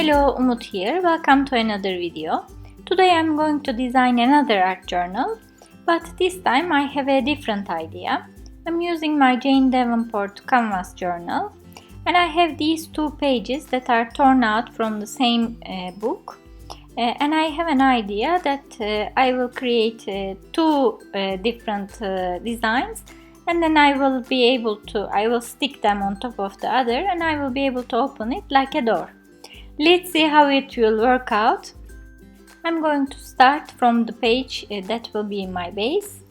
Hello, Umut here. Welcome to another video. Today I'm going to design another art journal, but this time I have a different idea. I'm using my Jane Davenport canvas journal, and I have these two pages that are torn out from the same book. And I have an idea that I will create two different designs, and then I will stick them on top of the other, and I will be able to open it like a door. Let's see how it will work out. I'm going to start from the page that will be my base.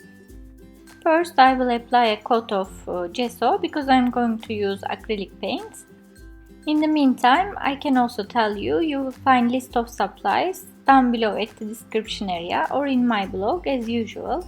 First I will apply a coat of gesso because I'm going to use acrylic paints. In the meantime, I can also tell you will find list of supplies down below at the description area or in my blog as usual.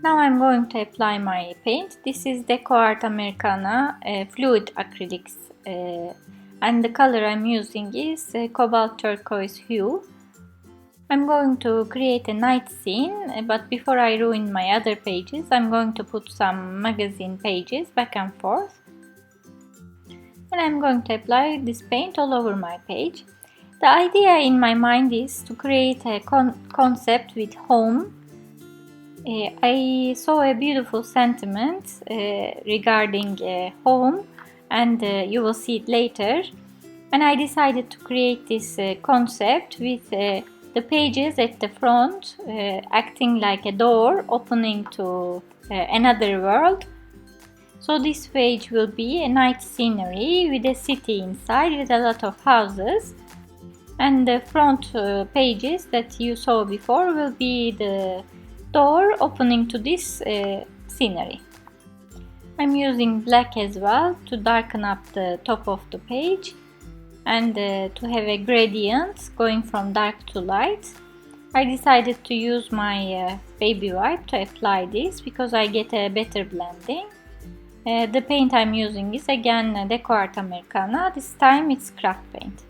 Now I'm going to apply my paint. This is DecoArt Americana fluid acrylics and the color I'm using is Cobalt Turquoise hue. I'm going to create a night scene, but before I ruin my other pages, I'm going to put some magazine pages back and forth. And I'm going to apply this paint all over my page. The idea in my mind is to create a concept with home. I saw a beautiful sentiment regarding home, and you will see it later. And I decided to create this concept with the pages at the front acting like a door opening to another world. So this page will be a night scenery with a city inside with a lot of houses. And the front pages that you saw before will be the door opening to this scenery. I'm using black as well to darken up the top of the page and to have a gradient going from dark to light. I decided to use my baby wipe to apply this because I get a better blending. The paint I'm using is again DecoArt Americana. This time it's craft paint.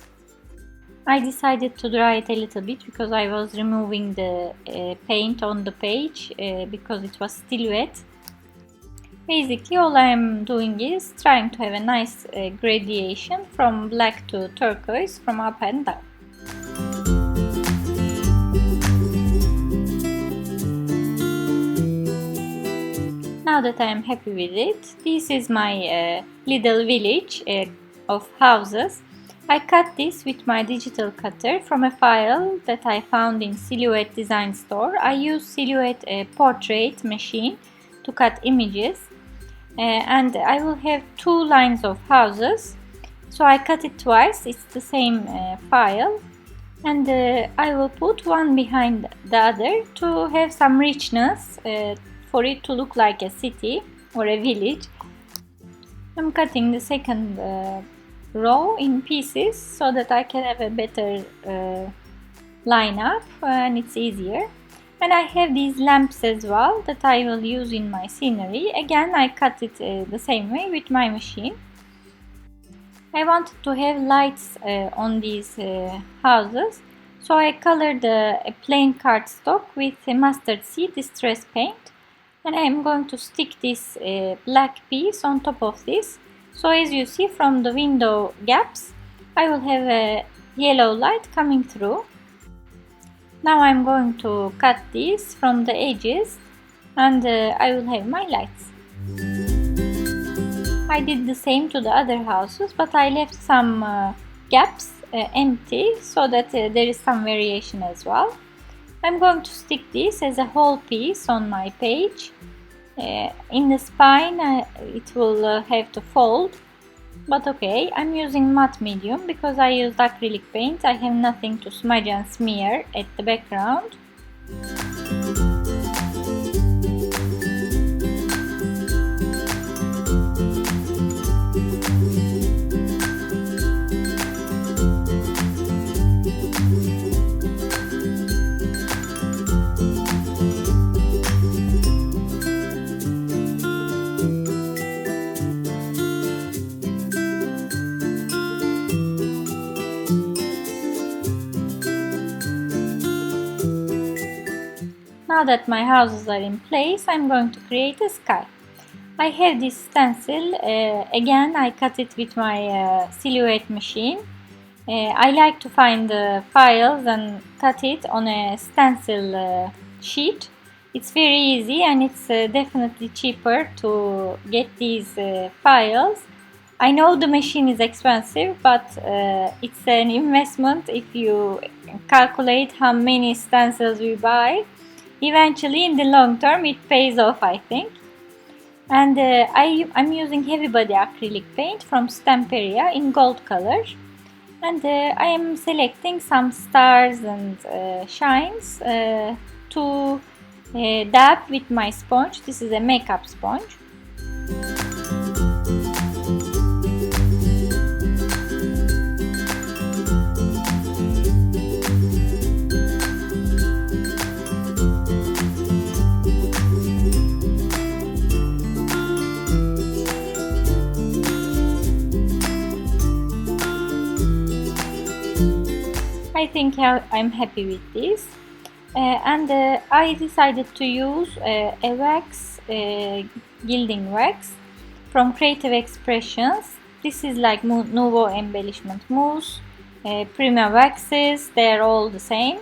I decided to dry it a little bit because I was removing the paint on the page because it was still wet. Basically all I am doing is trying to have a nice gradation from black to turquoise from up and down. Now that I am happy with it, this is my little village of houses. I cut this with my digital cutter from a file that I found in Silhouette Design Store. I use Silhouette portrait machine to cut images, and I will have two lines of houses. So I cut it twice, it's the same file, and I will put one behind the other to have some richness for it to look like a city or a village. I'm cutting the second row in pieces so that I can have a better lineup and it's easier. And I have these lamps as well that I will use in my scenery. Again, I cut it the same way with my machine. I wanted to have lights on these houses, so I colored a plain cardstock with a mustard seed distress paint, and I am going to stick this black piece on top of this. So as you see from the window gaps, I will have a yellow light coming through. Now I'm going to cut these from the edges and I will have my lights. I did the same to the other houses, but I left some gaps empty so that there is some variation as well. I'm going to stick this as a whole piece on my page. In the spine it will have to fold, but okay, I'm using matte medium because I used acrylic paint. I have nothing to smudge and smear at the background. now that my houses are in place, I'm going to create a sky. I have this stencil. Again, I cut it with my silhouette machine. I like to find the files and cut it on a stencil sheet. It's very easy, and it's definitely cheaper to get these files. I know the machine is expensive, but it's an investment if you calculate how many stencils we buy. Eventually, in the long term, it pays off, I think. And I'm using heavy body acrylic paint from Stamperia in gold color. And I am selecting some stars and shines to dab with my sponge. This is a makeup sponge. I think I'm happy with this, and I decided to use a wax, gilding wax from Creative Expressions. This is like Nouveau embellishment mousse, Prima waxes, they're all the same.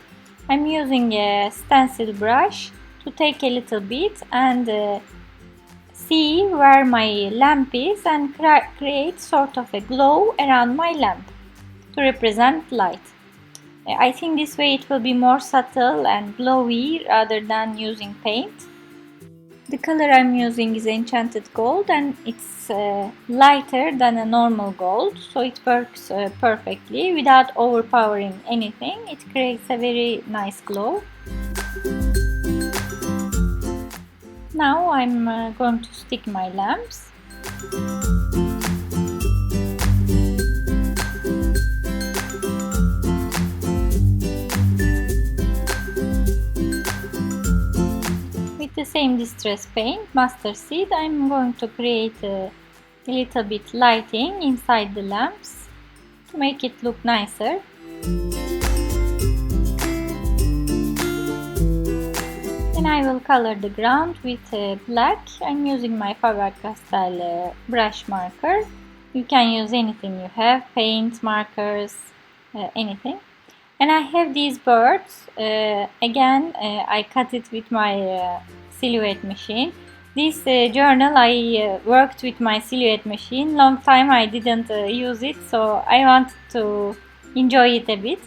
I'm using a stencil brush to take a little bit and see where my lamp is and create sort of a glow around my lamp to represent light. I think this way it will be more subtle and glowy rather than using paint. The color I'm using is Enchanted Gold, and it's lighter than a normal gold, so it works perfectly without overpowering anything. It creates a very nice glow. Now I'm going to stick my lamps. With the same distress paint, mustard seed, I'm going to create a little bit lighting inside the lamps to make it look nicer. And I will color the ground with black. I'm using my Faber-Castell brush marker. You can use anything you have, paint, markers, anything. And I have these birds. Again, I cut it with my silhouette machine. This journal I worked with my silhouette machine. Long time I didn't use it, so I wanted to enjoy it a bit.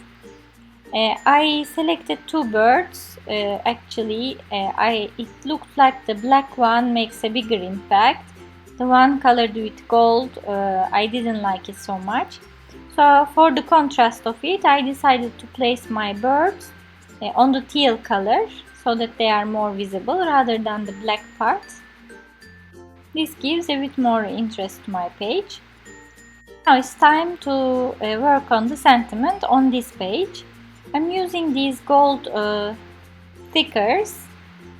I selected two birds. Actually, it looked like the black one makes a bigger impact. The one colored with gold, I didn't like it so much. So for the contrast of it, I decided to place my birds on the teal color so that they are more visible rather than the black parts. This gives a bit more interest to my page. Now it's time to work on the sentiment on this page. I'm using these gold stickers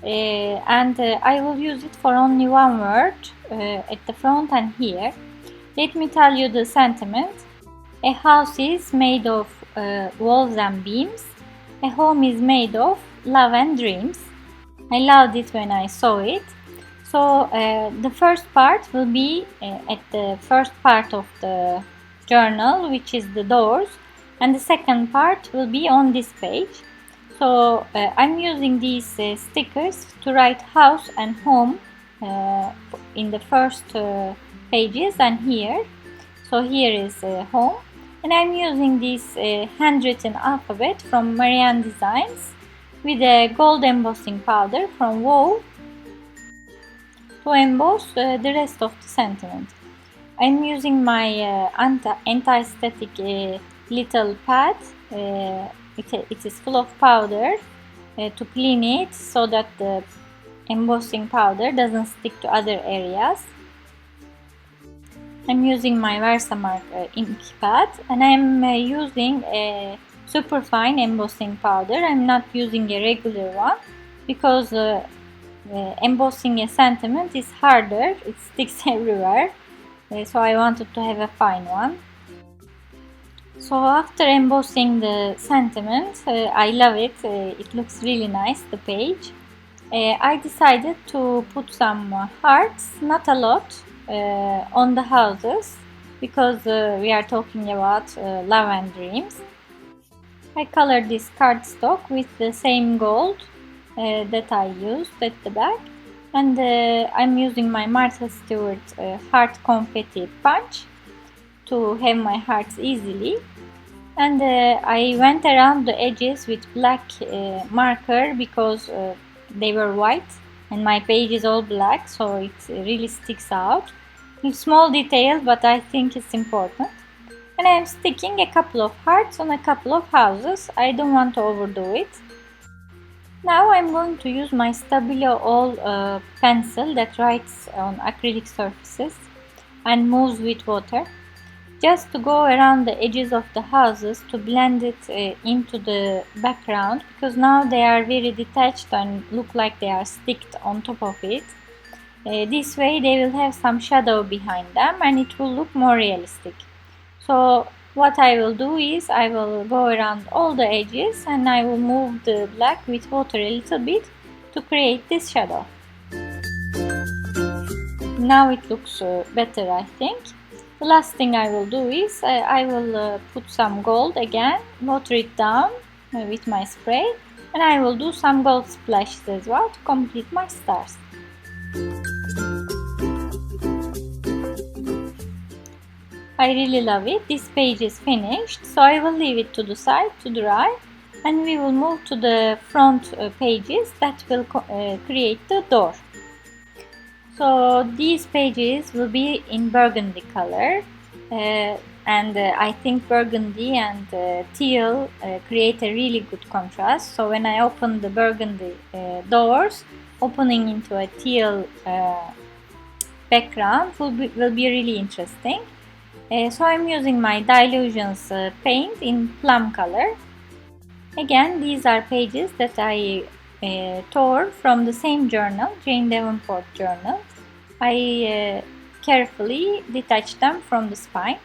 and I will use it for only one word at the front and here. Let me tell you the sentiment. A house is made of walls and beams. A home is made of love and dreams. I loved it when I saw it. So the first part will be at the first part of the journal, which is the doors, and the second part will be on this page. So I'm using these stickers to write house and home in the first pages and here. So here is home. And I'm using this handwritten alphabet from Marianne Designs with a gold embossing powder from WoW to emboss the rest of the sentiment. I'm using my anti-static little pad. It is full of powder to clean it so that the embossing powder doesn't stick to other areas. I'm using my Versamark ink pad, and I'm using a superfine embossing powder. I'm not using a regular one because embossing a sentiment is harder, it sticks everywhere, so I wanted to have a fine one. So after embossing the sentiment, I love it, it looks really nice, the page. I decided to put some hearts, not a lot, on the houses because we are talking about love and dreams. I colored this cardstock with the same gold that I used at the back, and I'm using my Martha Stewart heart confetti punch to have my hearts easily. And I went around the edges with black marker because they were white and my page is all black, so it really sticks out. It's small detail, but I think it's important. And I'm sticking a couple of hearts on a couple of houses. I don't want to overdo it. Now I'm going to use my Stabilo All pencil that writes on acrylic surfaces and moves with water, just to go around the edges of the houses to blend it into the background, because now they are very detached and look like they are sticked on top of it. This way they will have some shadow behind them and it will look more realistic. So what I will do is I will go around all the edges and I will move the black with water a little bit to create this shadow. Now it looks better, I think. The last thing I will do is I will put some gold again, water it down with my spray, and I will do some gold splashes as well to complete my stars. I really love it. This page is finished, so I will leave it to the side to dry, and we will move to the front pages that will create the door. So these pages will be in burgundy color, and I think burgundy and teal create a really good contrast. So when I open the burgundy doors, opening into a teal background will be really interesting. So I'm using my Dilutions paint in plum color. Again, these are pages that I tore from the same journal, Jane Davenport journal. I carefully detached them from the spine.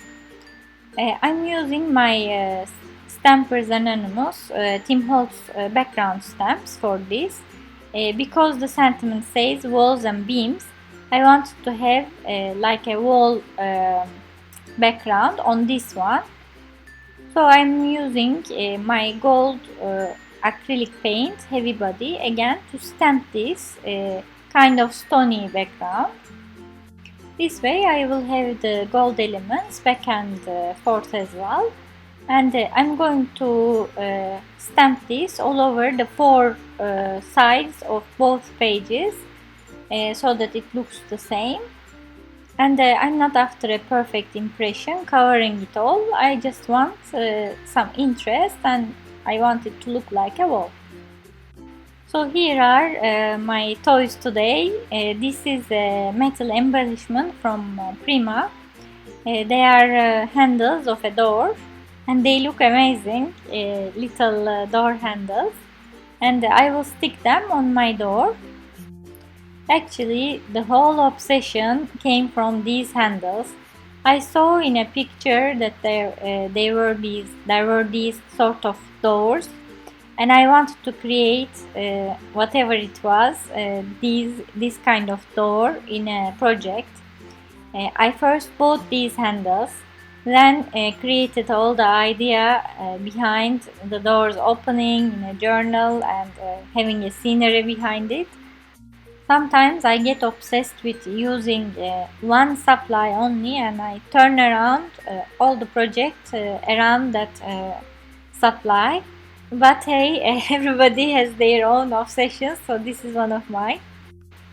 I'm using my Stampers Anonymous Tim Holtz background stamps for this because the sentiment says walls and beams. I wanted to have like a wall background on this one. So I'm using my gold acrylic paint heavy body again to stamp this kind of stony background. This way I will have the gold elements back and forth as well, and I'm going to stamp this all over the four sides of both pages so that it looks the same. And I'm not after a perfect impression covering it all. I just want some interest and I want it to look like a wall. So here are my toys today. This is a metal embellishment from Prima. They are handles of a door and they look amazing, little door handles, and I will stick them on my door. Actually, the whole obsession came from these handles. I saw in a picture that there were these sort of doors, and I wanted to create whatever it was, this kind of door in a project. I first bought these handles, then created all the idea behind the doors opening in a journal and having a scenery behind it. Sometimes I get obsessed with using one supply only and I turn around all the projects around that supply. But hey, everybody has their own obsessions, so this is one of mine.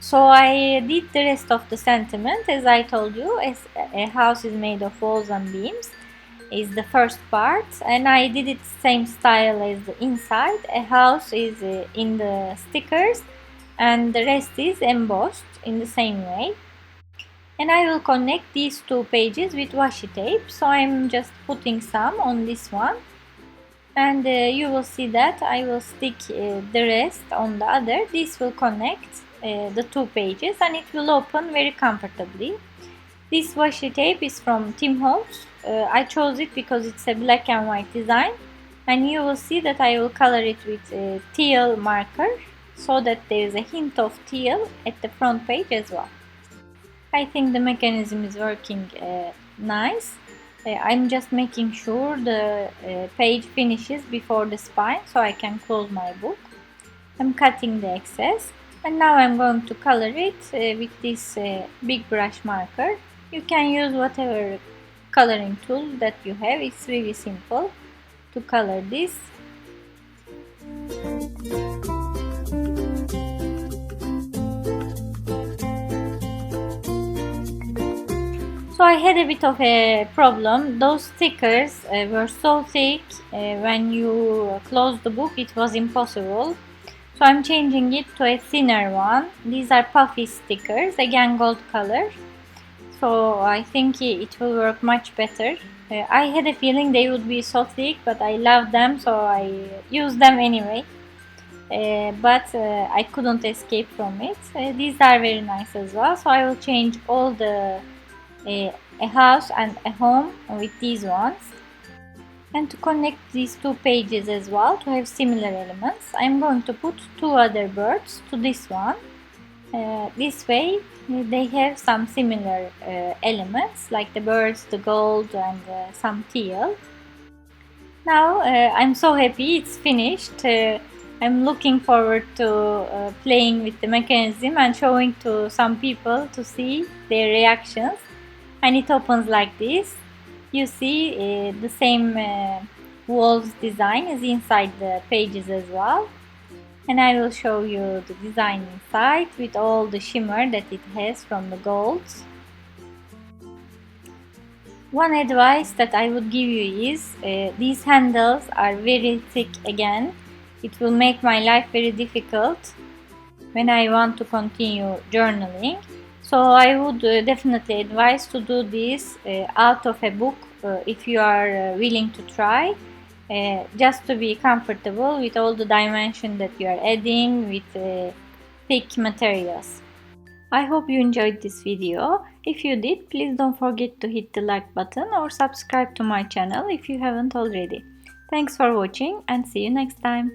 So I did the rest of the sentiment as I told you. As a house is made of walls and beams is the first part, and I did it same style as the inside. A house is in the stickers and the rest is embossed in the same way. And I will connect these two pages with washi tape, so I'm just putting some on this one, and you will see that I will stick the rest on the other. This will connect the two pages and it will open very comfortably. This washi tape is from Tim Holtz. I chose it because it's a black and white design, and you will see that I will color it with teal marker. so that there is a hint of teal at the front page as well. I think the mechanism is working nice. I'm just making sure the page finishes before the spine so I can close my book. I'm cutting the excess, and now I'm going to color it with this big brush marker. You can use whatever coloring tool that you have. It's really simple to color this. So I had a bit of a problem. Those stickers were so thick, when you close the book it was impossible. So I'm changing it to a thinner one. These are puffy stickers, again gold color. So I think it will work much better. I had a feeling they would be so thick, but I love them, so I used them anyway. But I couldn't escape from it. These are very nice as well, so I will change all the a house and a home with these ones. And to connect these two pages as well, to have similar elements, I'm going to put two other birds to this one. This way they have some similar elements, like the birds, the gold, and some teal. Now I'm so happy it's finished. I'm looking forward to playing with the mechanism and showing to some people to see their reactions. And it opens like this. You see the same walls design is inside the pages as well. And I will show you the design inside with all the shimmer that it has from the golds. One advice that I would give you is these handles are very thick again. It will make my life very difficult when I want to continue journaling. So I would definitely advise to do this out of a book if you are willing to try, just to be comfortable with all the dimension that you are adding with thick materials. I hope you enjoyed this video. If you did, please don't forget to hit the like button or subscribe to my channel if you haven't already. Thanks for watching and see you next time.